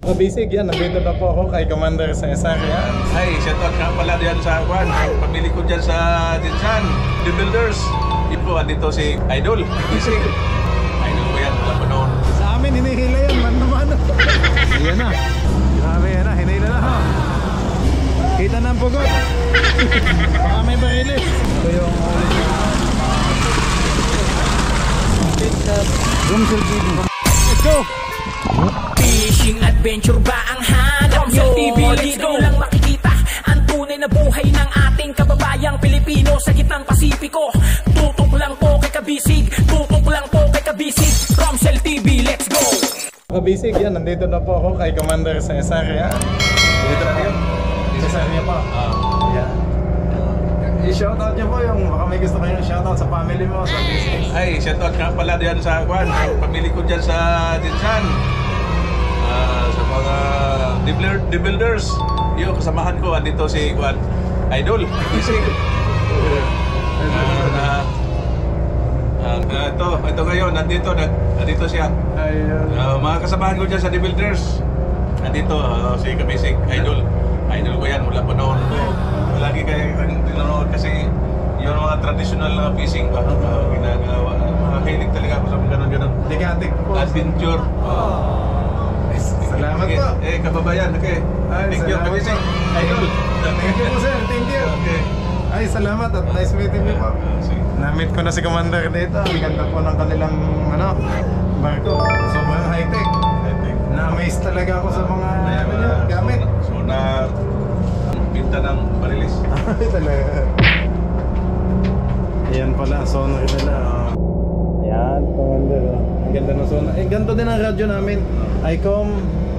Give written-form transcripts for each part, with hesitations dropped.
Kabisig yan, nandito na po ako kay Commander Cesar yan. Ay, shoutout nga pala diyan sa Juan, pamili ko dyan sa Dinsan, The Builders. Ipo, andito si Idol, Kabisig. Idol ko yan, wala pa noon. Sa amin, hinihila yan, man-mano. Ayan na. Grabe yan na, hinihila na ha. Kita na ang pugot. Baka may barilis. Ito yung ulit na. Let's go! Fishing adventure ba ang hanap nyo? TV, let's go! Lang makikita ang tunay na buhay ng ating kababayang Pilipino sa gitnang Pasipiko. Tutok lang po kay Kabisig, tutok lang po kay Kabisig. Romsel TV, let's go! Kabisig yan, nandito na po ako kay Commander Cesar yan. Dito na yun. Cesar niya pa. Yan. I-shoutout niyo po yung baka may gusto kayong shoutout sa family mo, sa business. Ay, shoutout nga pala diyan sa Juan, pamili ko dyan sa Dinsan. Sa mga The Builders. Yung kasamahan ko, andito si Juan, Idol, Kabisig. Ito ngayon, nandito siya. Mga kasamahan ko dyan sa The Builders. Nandito si Kabisig, Idol. Idol ko yan, wala pa noon. Lagi kayo tinanood kasi yung mga traditional na fishing ba ginagawa. Makinig talaga ako sa mga ganun-ganun. Digatik po. Adventure. Salamat po. Kababayan, okay. Thank you, Kabisig. Idol. Thank you po sir, thank you. Okay. Ay, salamat at nice meeting you po. Na-meet ko na si Commander dito. Ang ganda po ng kanilang barko. Sobrang high-tech. Na-amaze talaga ako sa mga gamit. Sonar, pinta ng barilis. Ay, talaga. Ayan pala, sonar nila. Ayan, Commander. Ang ganda ng sonar. Ganito din ang radyo namin. ICOM.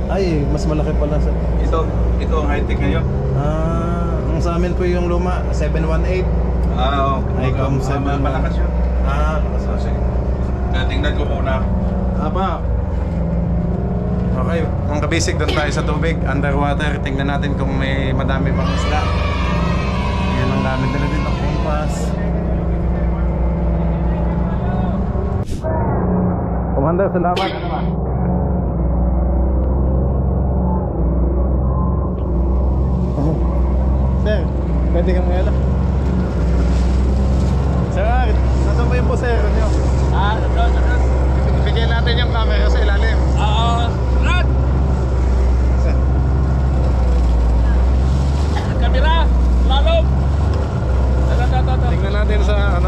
Ay, mas malaki pala sa... Ito ang high-tech ngayon. Ang sa amin po yung luma, 718. ICOM 718. Malakas yun. Lakas. Tingnan ko muna. Apa? Okay, mga kabisig, doon tayo sa tubig, underwater. Tingnan natin kung may madami pang isda. Yan ang gamit nila dito, kompas. Commander, salamat. Sir, pwede kang ngayon. Sir, nasan ba yung posero nyo? Bigyan natin yung camera sa ilalim. Rod! Kamera! Lalong! Tingnan natin sa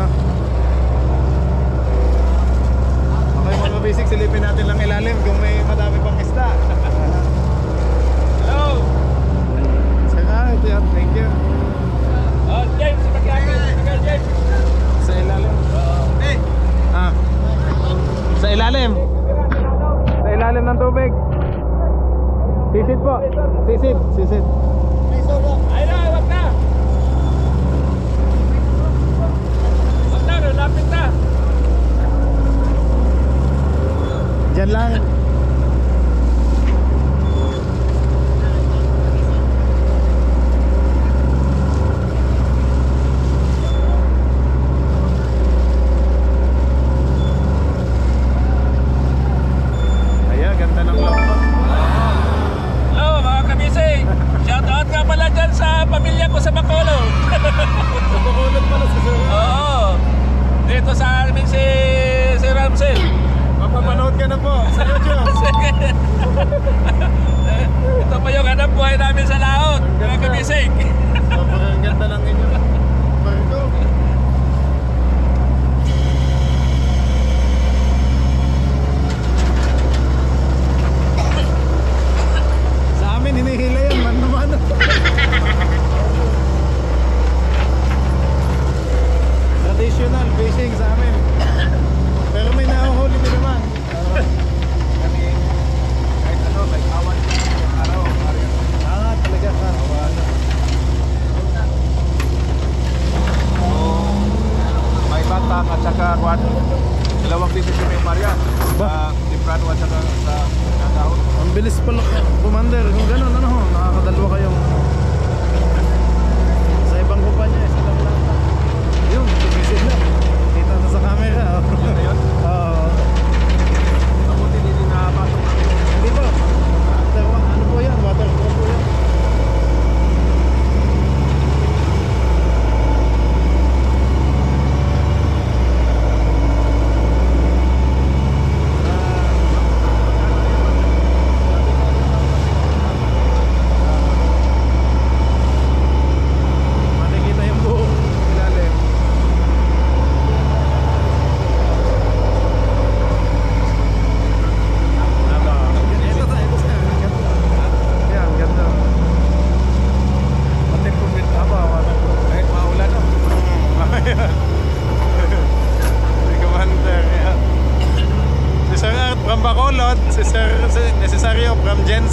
okay, mga basic, silipin natin lang ilalim kung may madami pang isda. Hello! Ito yan, thank you. James, James! Sa ilalim. Sa ilalim. Sa ilalim ng tubig. Sisid po. Sisid. Ay na, wag na! Wag na, lapit na! Diyan lang. Ito pa yung hanap buhay namin sa laot, mga kabisig. Sobrang ganda ng inyong barko. Sa amin, hinihila yan, man-mano. Traditional fishing sa amin. Pero may nahuhuli din naman. Talaga ka. May batang at saka kwan. Dalawang pieces yung may Maria. Librado at saka sa kakahon. Ang bilis pala, Commander. Kung gano'n, nakakadalwa kayong sa ibang kumpanya. Sa lang lang. Yun, tumisid na. Kita na sa camera. Yun na yun? Oo. Mabuti hindi na pasok. Hindi po.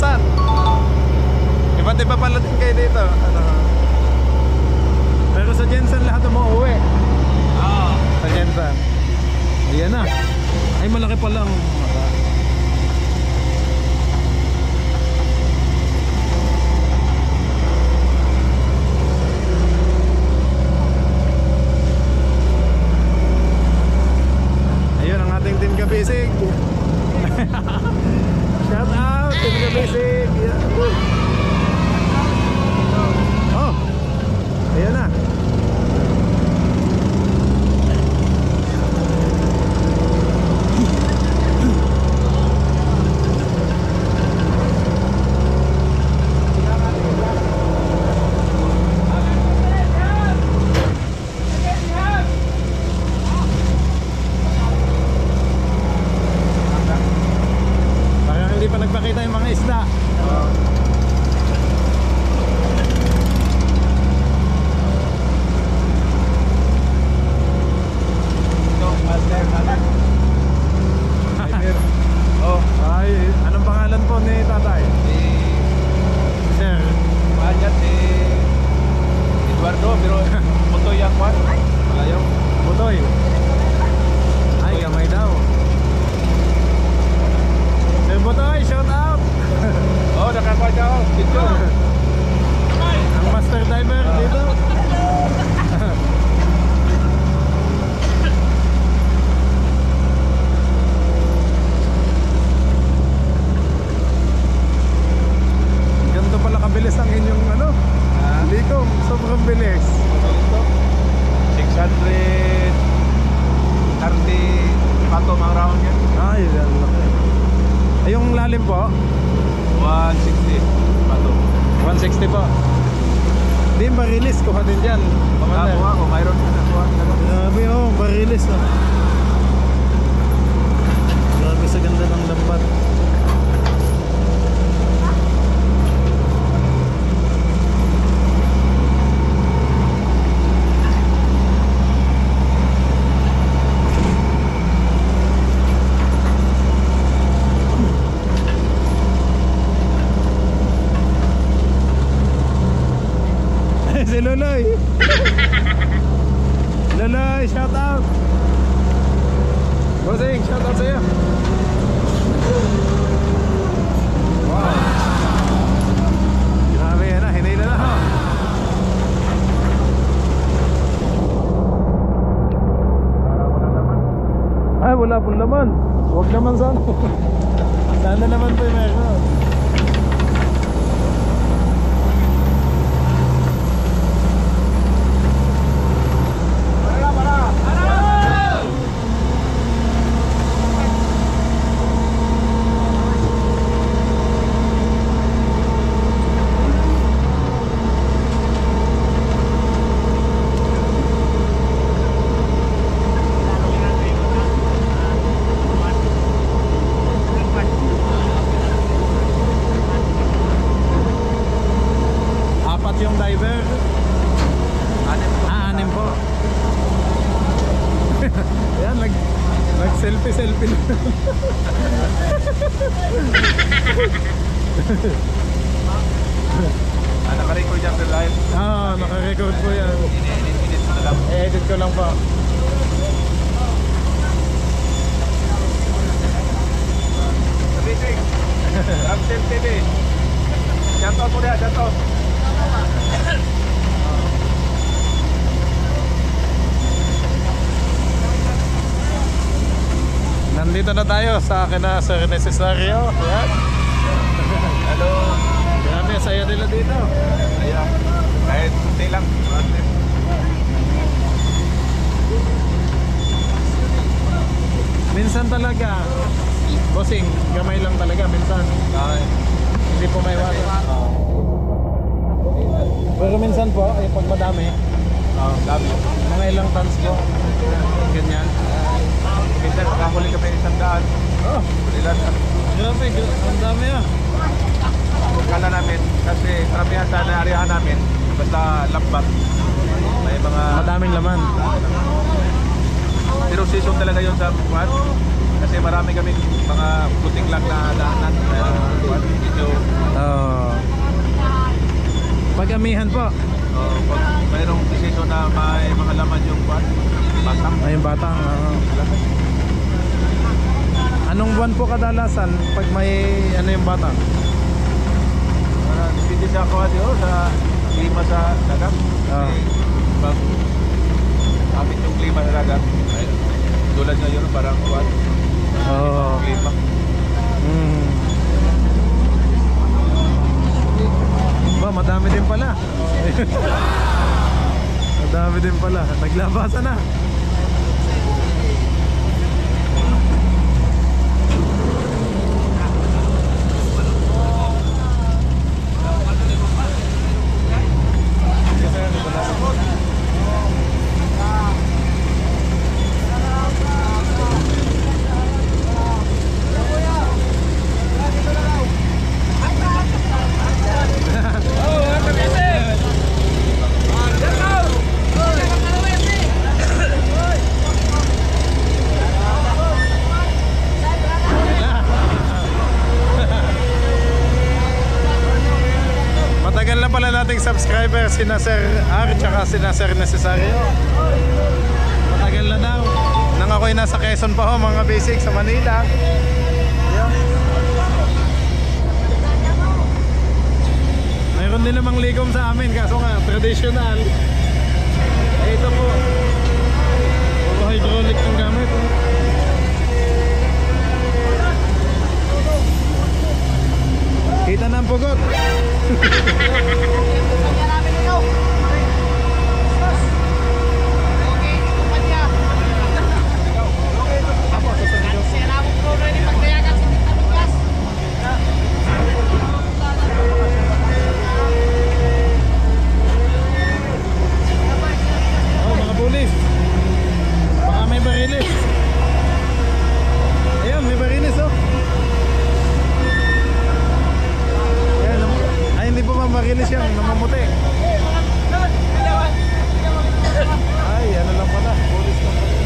Jensen. Iba't iba pala din kayo dito. Ano? Pero sa Jensen lahat umuwi. Oo. Sa Jensen. Ayan na. Ay malaki pa lang. Ayun ang ating Team Kabisig. Shout out Team Kabisig. Yeah. Oh. Ayan na. Parang hindi pa nagpakita yung mga isda. Oh, Ay, anong pangalan po ni tatay? si Sir. Mahat si Eduardo, pero Putoy ang kwan. Malayo. Butoy. Ay, gamay daw. Sir Butoy, shout out! Oh, nakakuha siya ako. Dito. Ang master diver dito. Ganito pala kabilis ang inyong ano? Likom, sobrang bilis. 630 pato mga round yan. Ay, laki. Ay, yung lalim po? 160 pato. 160 po. Hindi, barilis. Kuha din dyan. Nakuha ko, mayroon ka nakuha. Grabe oh, barilis oh. Grabe sa ganda ng lambat. Si Luloy. Luloy, shout out. Bossing, shout out sa'yo. Wow. Grabe yan na, hinila na ha. Ay, wala pong laman. Huwag naman sana. Sana naman po yung meron. Apat yung diver. Anim po. Ayan, nag-selfie na. Naka-record yan per live. Naka-record po yan. Edit mo na lang. I-edit ko lang po. Kabisig. Ramsel TV. Shoutout mo niya, shoutout. Nandito na tayo sa akin na Sir Necesario. Ayan. Hello. Grabe, saya nila dito. Ayan. Kahit kunti lang. Minsan talaga, bossing, gamay lang talaga minsan. Hindi po may water. Pero minsan po, ay pag madami, Dami. mga ilang tons po. Ganyan. Minsan nakahuli kami 100. Oh, Ilan grabe, ang dami ah. kala namin kasi karamihan sa naarihan namin basta lambat. May mga Madaming laman. zero season talaga yun sa buwan kasi marami kami mga puting lang na daanan. Medyo amihan po. Pag mayroong decision na may mga laman yung batang. Ay, yung batang. Anong buwan po kadalasan pag may ano yung batang? Depende sa ako sa klima sa dagat. Pag kapit yung klima sa dagat, ay, tulad ngayon parang kuwan. Klima. Ba, madami din pala. Madami din pala. Naglabasan na. Matagal na pala nating subscriber sina Sir R tsaka sina Sir Necesario. Matagal na daw. Nang ako'y nasa Quezon pa ho mga basic sa Manila. Ayan. Mayroon din namang ligom sa amin kaso nga traditional. Eh ito po. Puro hydraulic yung gamit. Kita na ang pugot. Mga bulis. Baka may barilis. Ayan, may barilis oh. Ay, hindi po mamarilis yan, namamuti. Ay, ano lang pala, bulis lang pala.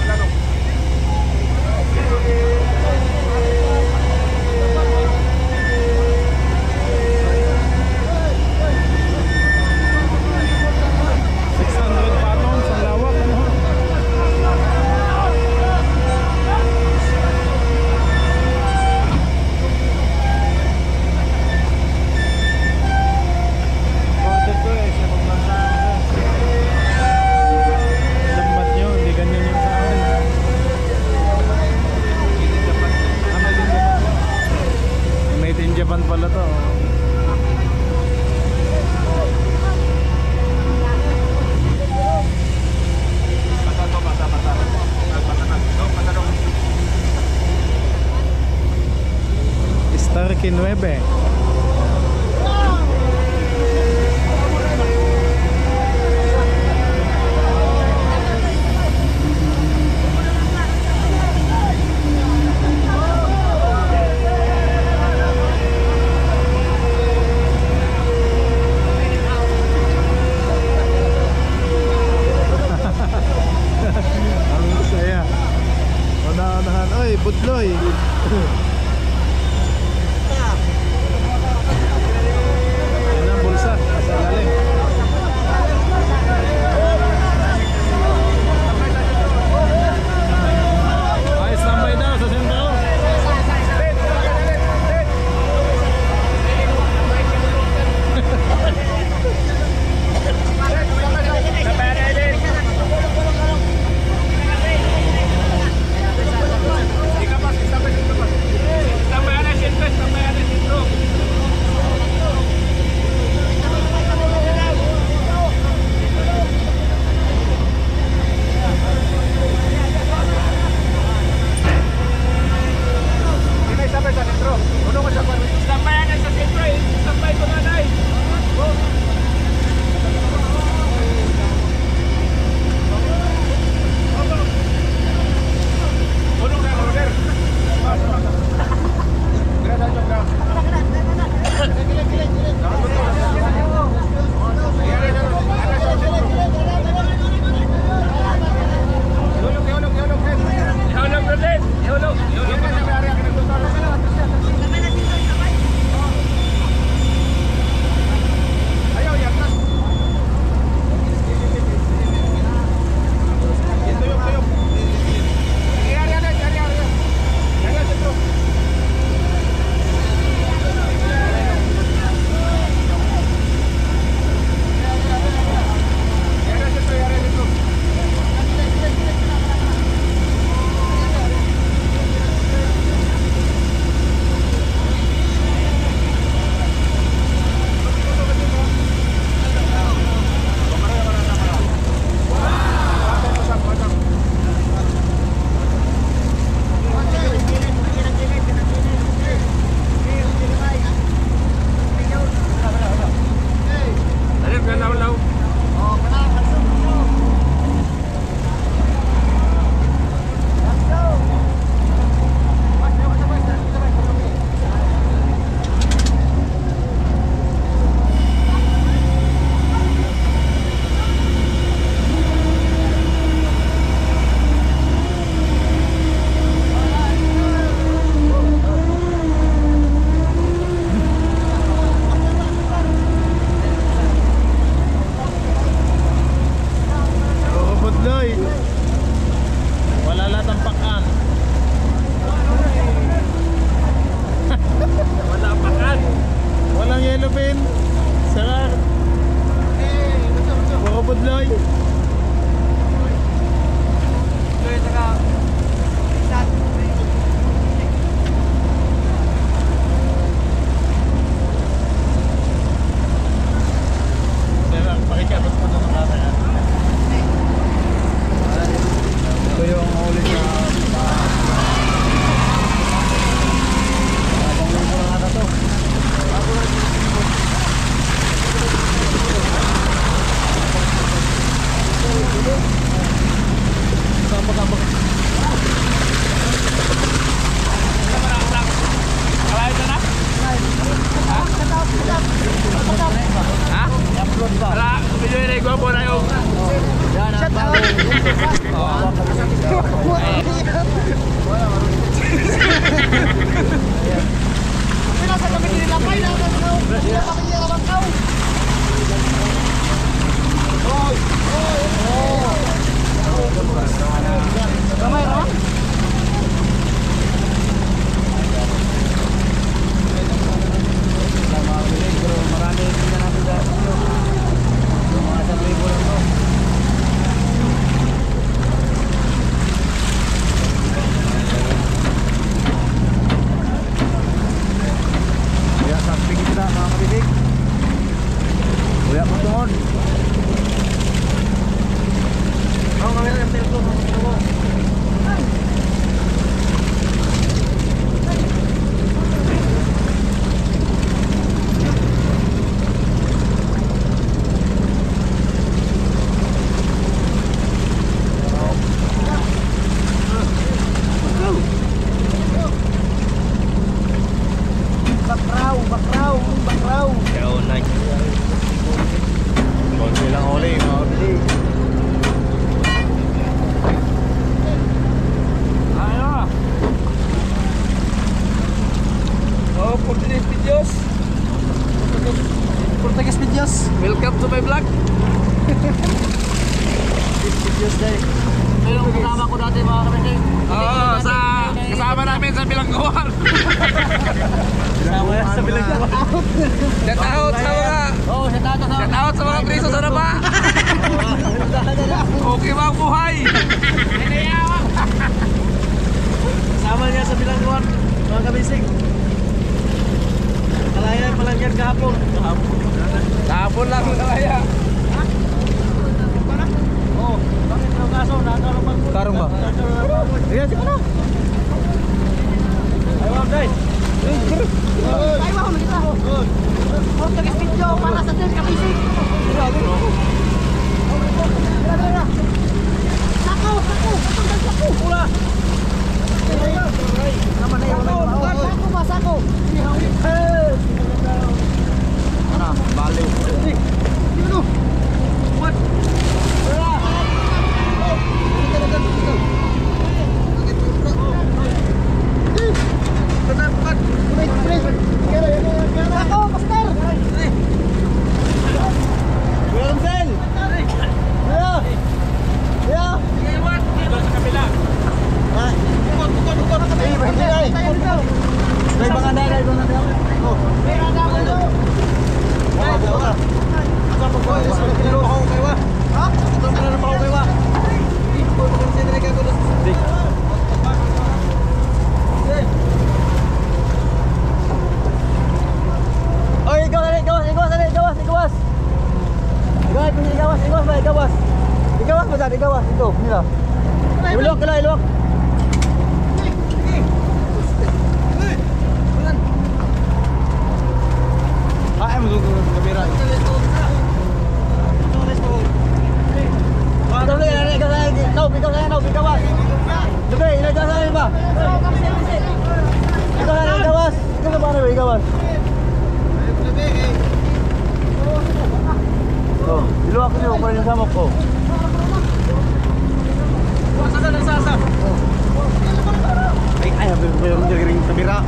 Lalong. 600 patons ang lawak, ano? Order ko eh, siya paglantaan ko. Lambat nyo, hindi ganyan yung sa akin. Made in Japan pala to. Starkey 9. Ang saya. Unahan. Oy, budloy. Welcome to my vlog. Yung kasama ko dati mga kapatid. Oo, kasama namin sa Bilangguan. Sa Bilangguan. Shout out sa mga shout out sa mga preso sa Napa. Okay ba ang buhay? Kasama niya sa Bilangguan mga kabisig. Kalaya pa lang yan kahapon. Kahapon lang kalaya. Oh, bakit yung kaso? Karong ba? Ayan, sige na. Ayaw, guys. Ayaw, magkita. Huwag nag-video para sa Del Kabisig. Sako! Sako! Pula! Sako ba? Sako! Ano? Baliw. Dito! What? Ako, Pastor! Welcome, Sel! Ayo! Ayo! Dito sa kabila. Bukod! Eh, berhenti ay! May mga dala, Oh. May mga dala. Wala. Asa po ko? Asa po ko kayo? Ha? Asa po ko kayo? Ito po kasi talaga ko sa stick. Oy, gawas. Igawas ba tadi gawas itu? Nila. Ilok. Ah, mo kamera. No, bigawas. Debe, ilagas na ba? Gawas. Ito ba na gawas? Oh, diluwak niyo para sa samok ko. Sasa. Ay, mayroon dyan ring kamera.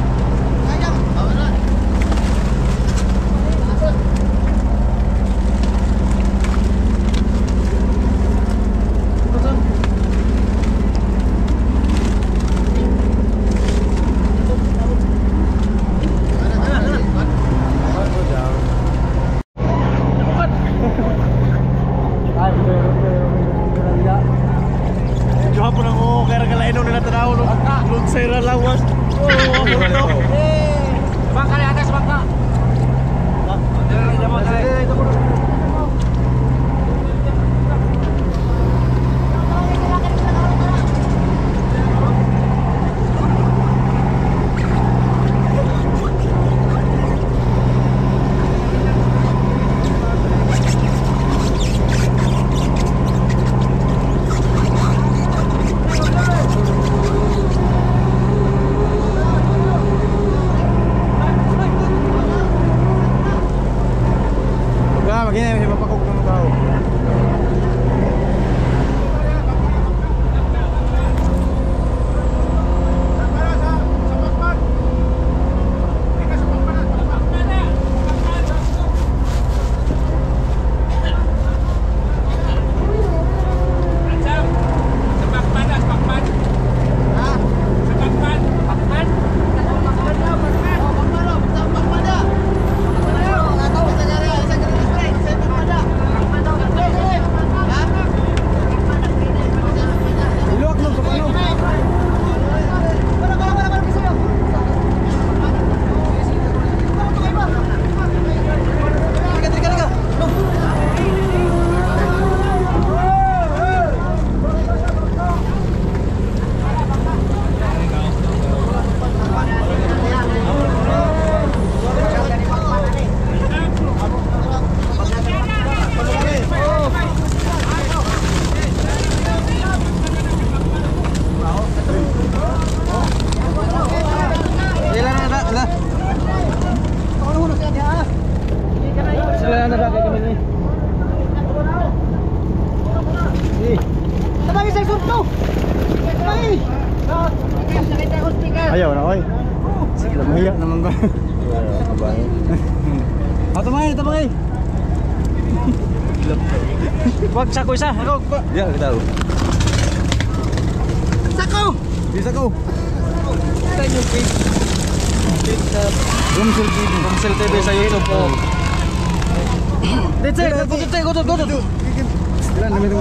Sera lawas. Oh, bro. Bang kali atas bang. Ayaw na, oy. Sige lang, mahiya naman ba? Tumay, tumay. Wag sako isa. Ako. Ya, kita tahu. Sako. Di sako. Tayo page. Rumsel TV sa YouTube po. Dito, go. Ilan namin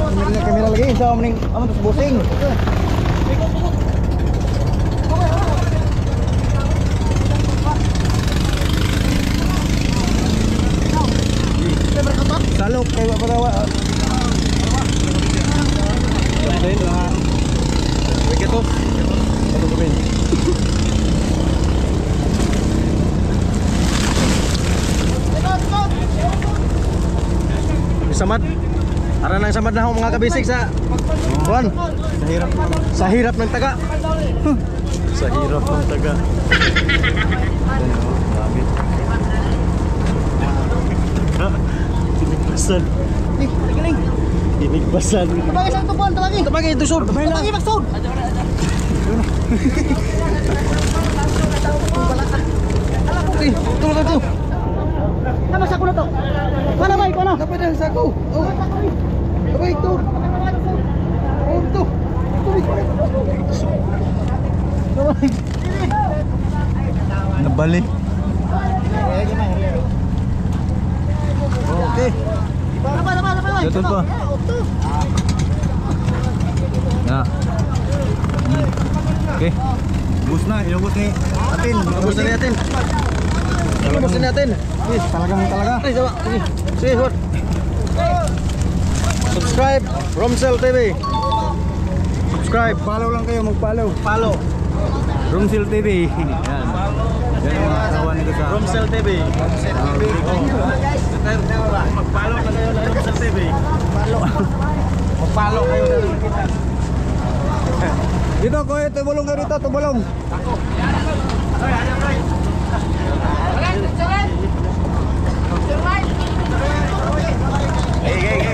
kamera lagi sa aming terus bosing. Salok kay Paparawa. Dahil mga wicket off. Ano ko bin? Samad. Ara nang samad na ako mga kabisig sa Juan. Sa hirap ng taga. Sa hirap ng taga. Tinigbasan. Galing. Tinigbasan. Tabagin sa tupon, tabagin. Tabagin ito sud. Tabagin maksud. Ala ko ti. Tulog ito. Tama sa ko na to. Mana bay ko na? Dapat dah sa ko. Oh. Abay ito. Oh ito. Nabalik. Okay. Jatuh pa. Ya. Okay. Bus na, ilubos ni Atin. Ilubos na Atin. Ilubos na Atin. Talaga. Ay, sama. Sige, hot. Subscribe Romsel TV. Subscribe. Follow lang kayo, mag-follow. Follow. Romsel TV. Yan. Yan ang mga kawan nito sa Romsel TV. Romsel TV. Mag-follow na kayo ng Romsel TV. Mag-follow kayo na kita. Dito ko, tumulong kayo dito, tumulong.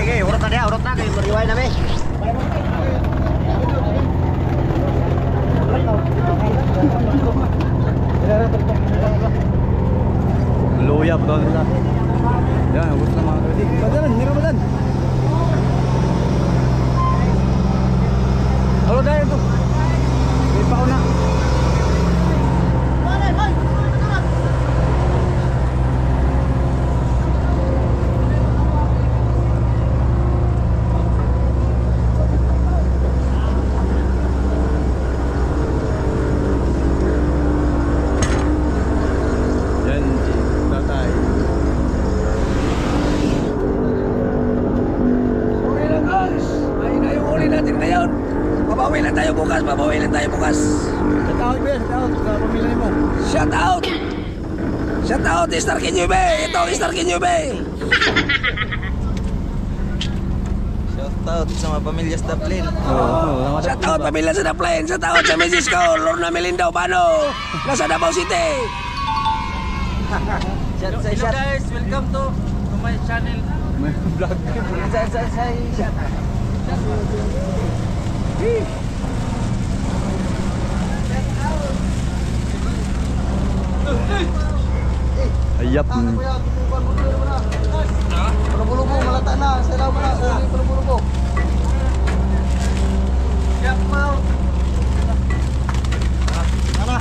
Hey, urut na kayo mariway na may. Luya po doon nila. Yan, ubos na mga kapatid. Badan, hindi ka badan. Halo dahil ito. May pa na. Pabawi lang tayo bukas. Shout out. Shout out Star Kinyube. Ito Star Kinyube. Shout out sa mga pamilya sa Daplin. Shout out pamilya sa Daplin. Shout out sa Mrs. ko, Lorna Melinda Obano. Nasa Davao City. Hello guys, welcome to my channel. Vlog. Ayap. Bulu-bulu malata na, selaw mo na, bulu-bulu. Siap mau. Mana?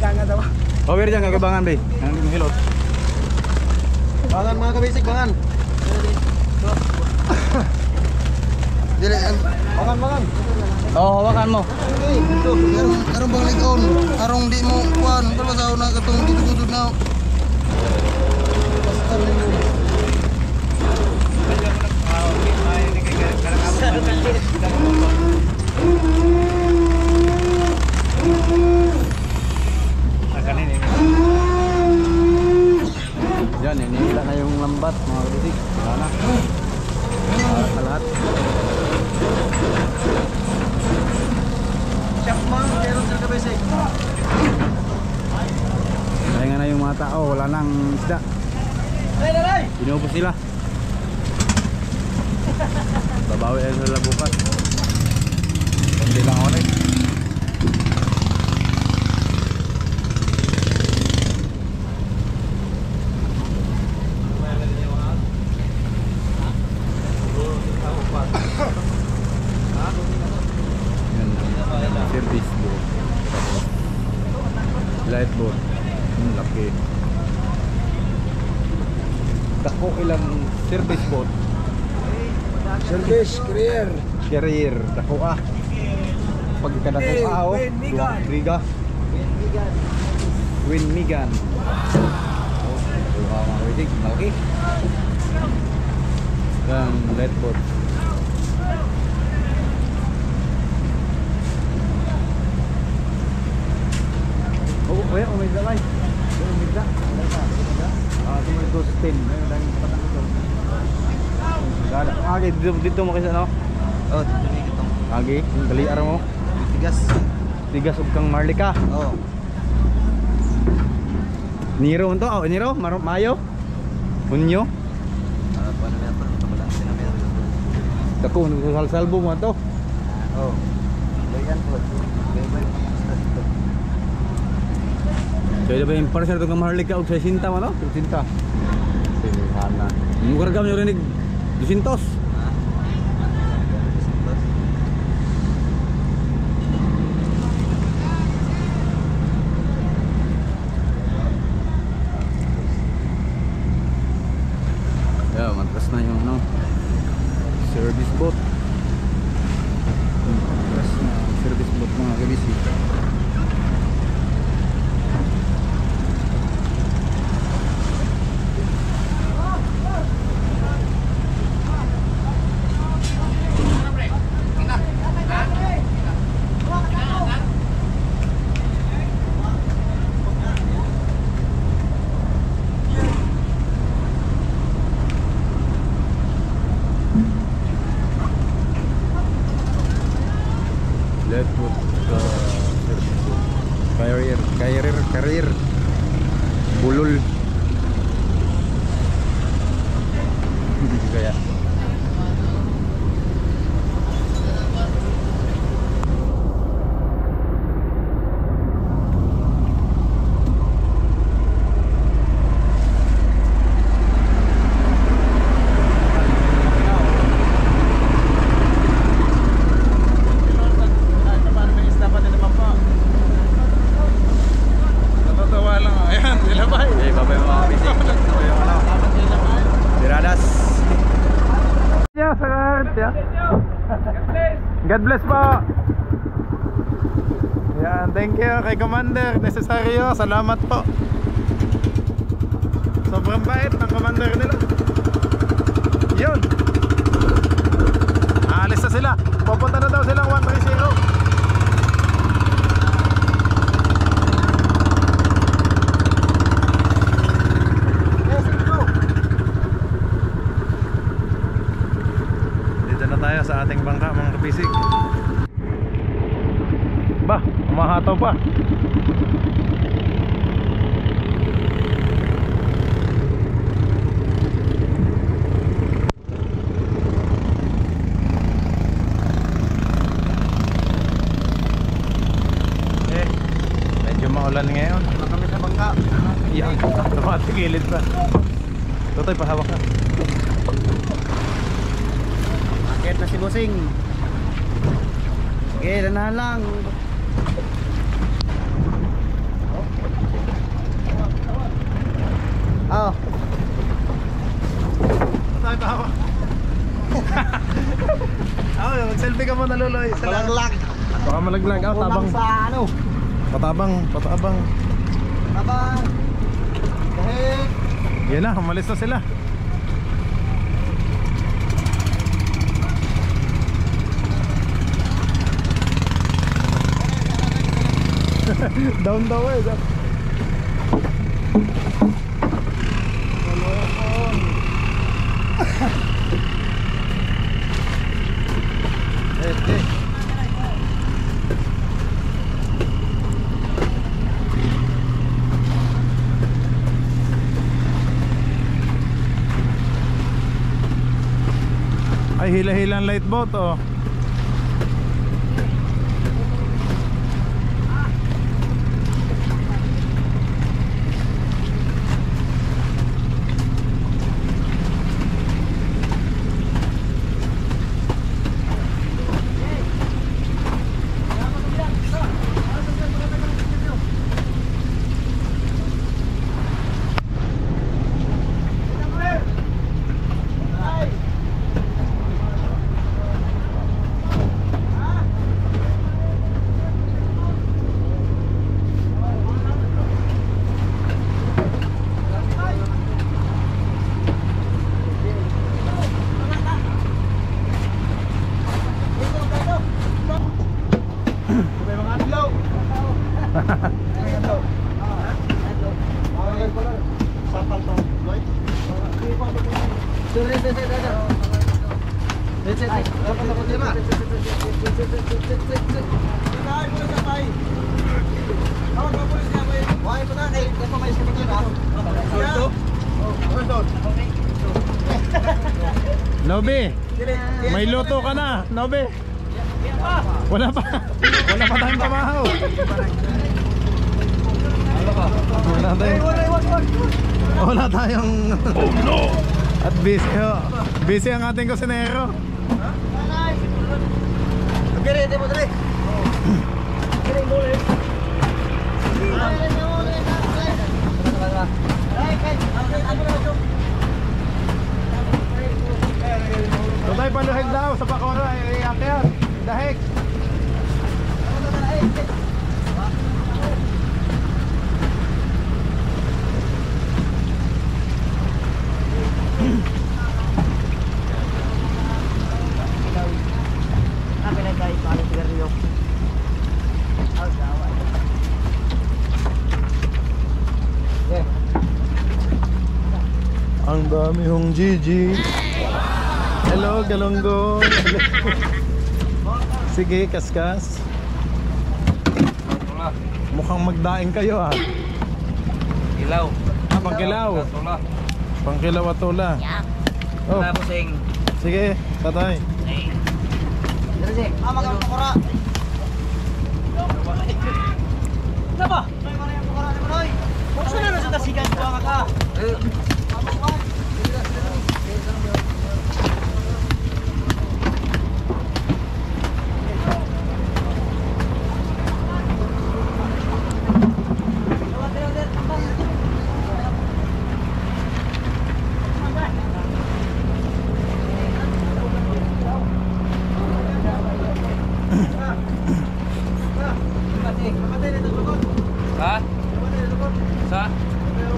Jangan daw. Power dyan kagabangan be. Ang hilot. Bangan mga kabisik, bangan. Dili, bangan. Oh, hawakan mo. Karong bang likon, karong di mo kuan, perbasaw na katong gudud na. Yan, inihila na yung lambat mga kabisik. Wala na. Lahat. Kaya na yung mga tao, wala nang isda. Inubos nila. Babawi ay sila bukas. Hindi lang ako rin. Service boat. Light boat. Laki. Dako ilang service boat. Service, career. Carrier. Dako ah. Pagkadako ah oh. Riga. Winmigan. Oh, mga malaki. Yan, light boat. Oh, kaya umigda lang. Umigda. Ah, ito stem. Ayun lang patang ito. Agi dito mo kasi ano? Oh, dito. Agi, yung galiar mo. Tigas. Tigas ug kang marlika. Oh. Niro unto, oh, Niro, mayo. Unyo. Paano na ito? Ito pala sinamir. Dako nung salbo mo to. Oh. Bayan po. Bayan po. Jadi ba yung parcel itong maharlika og 60 mo no? 60. Sihana. Mukha ka mo rinig 200. Ya, matras na yung no. Service boat. Matras na service boat mga kabisi. Let's put carrier bulol hindi kaya God bless po. Yan, thank you kay Commander Necessario. Salamat po. Sobrang bait ng Commander nila. Yun. Aalis na sila. Pupunta na daw silang 130. Tayo sa ating bangka mga kapisig. Bah, umahataw pa. Medyo maulan ngayon. Kami sa bangka. Yan, tumatigilid pa. Tutoy, pahawak ka. Akit na si Bossing. Sige, danahan lang. Oh. Tayo tawa. Mag-selfie ka mo naluloy. Malaglag. Baka malaglag. Tabang. Sa ano? Patabang. Tabang. Dahil. Yan na, umalis na sila. Down daw eh. Ay, hila-hilang light boat oh. Nobe, may luto ka na, Nobe. Wala pa tayong pamahaw. Wala tayong oh no. At busy ang ating kusinero. Tutay paluhig daw sa pakora, iakyat, dahig. Ang dami hong Gigi. Hello, galonggo. Sige, kaskas. Mukhang magdaing kayo ah. Ilaw. Pangkilaw. Pangkilaw at tula. Oh. Sige, patay. Magang pakora. Ano ba? Buksan na sa tasikan ko ang ka.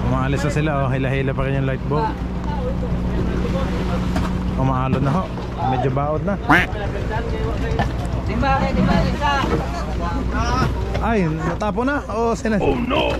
Umaalis na sila oh, hila-hila pa rin yung light bulb. Umaalon na ho, medyo baod na. Ay, natapo na? Oh no!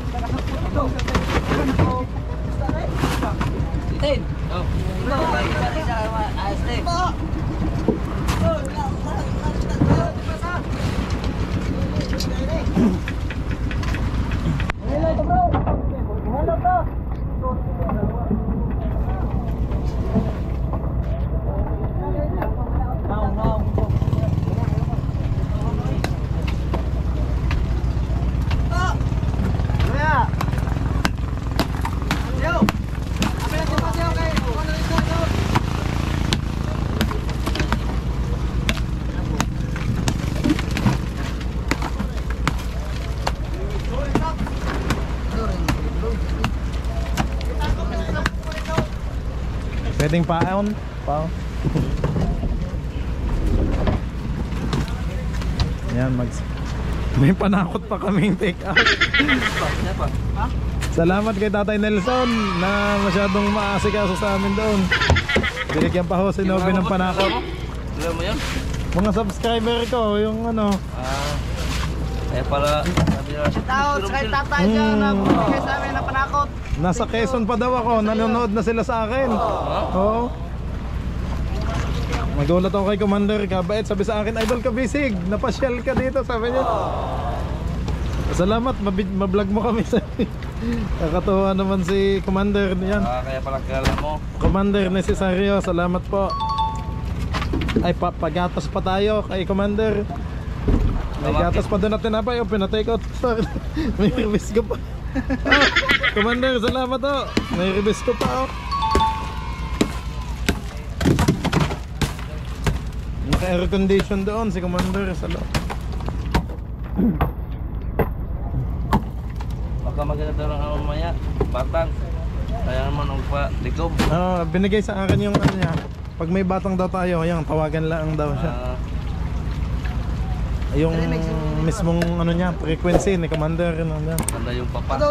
Pwedeng paon? Yan, may panakot pa kaming take out. Salamat kay Tatay Nelson na masyadong maasikaso sa amin doon. Binigyan pa ho si Nobe ng panakot. Alam mo yun? Mga subscriber ko, yung ano. Para shout kay Tatay dyan na bumigay sa amin ng panakot. Nasa Quezon pa daw ako, nanonood na sila sa akin. Oo. Magulat ako kay Commander, kabait. Sabi sa akin, Idol Kabisig, napasyal ka dito, sabi niya. Salamat, mablog mo kami. Kakatuwa naman si Commander niyan. Kaya pala kilala mo. Commander Necesario, salamat po. Ay, pagatas pa tayo kay Commander. May gatas pa doon natin napay, pinatake out. May release ko pa. Commander, salamat oh. May release ko pa oh. Naka-air condition doon si Commander sa loob. Baka maganda lang ako mamaya. Batang. Kaya naman ang pa-likom. Binigay sa akin yung ano niya. Pag may batang daw tayo, yung tawagan lang daw siya. Yung mismong ano niya, frequency ni Commander. Ganda yung papa.